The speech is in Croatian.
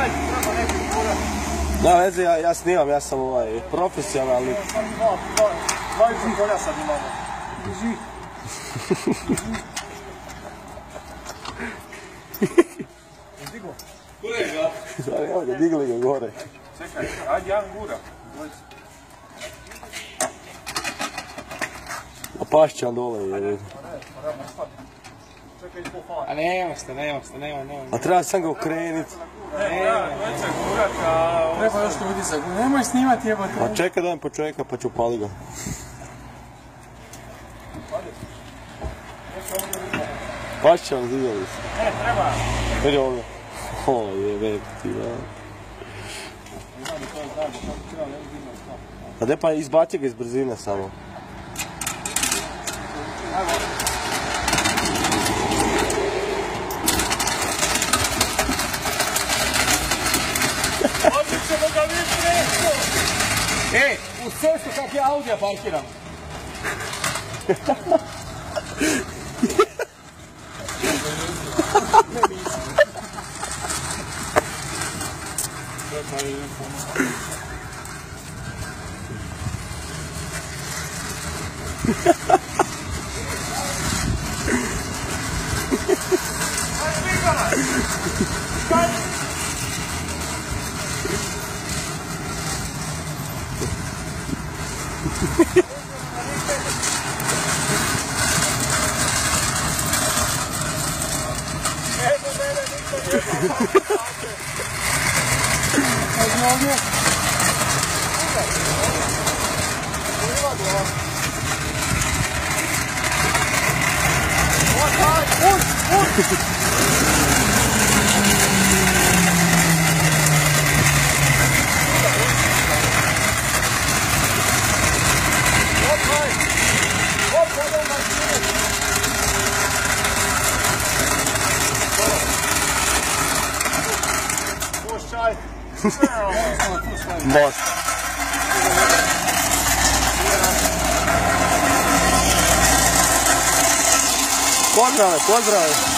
Ajde, treba neki gura. Da, veze, ja snimam, ja sam profesionalni. Dvojicu kolja sad imamo. Drži. Digo. Gure ga. Evo ga, digli ga gore. Čekaj, ajde jedan gura. A pašće on dole. Čekaj, po fali. A nema. A treba sam ga okrenit. Treba još to vidi za gu. Nemoj snimati jebate. Pa čekaj da vam počeka pa ću pali ga. Pašće vam vidjeli se. Treba. Vidi ovdje. O jebek ti da. A de pa izbaci ga iz brzine samo. Odličemo ga vi preko! Ej, u cestu kak ja Audija parkiram. Most. Pozdrave.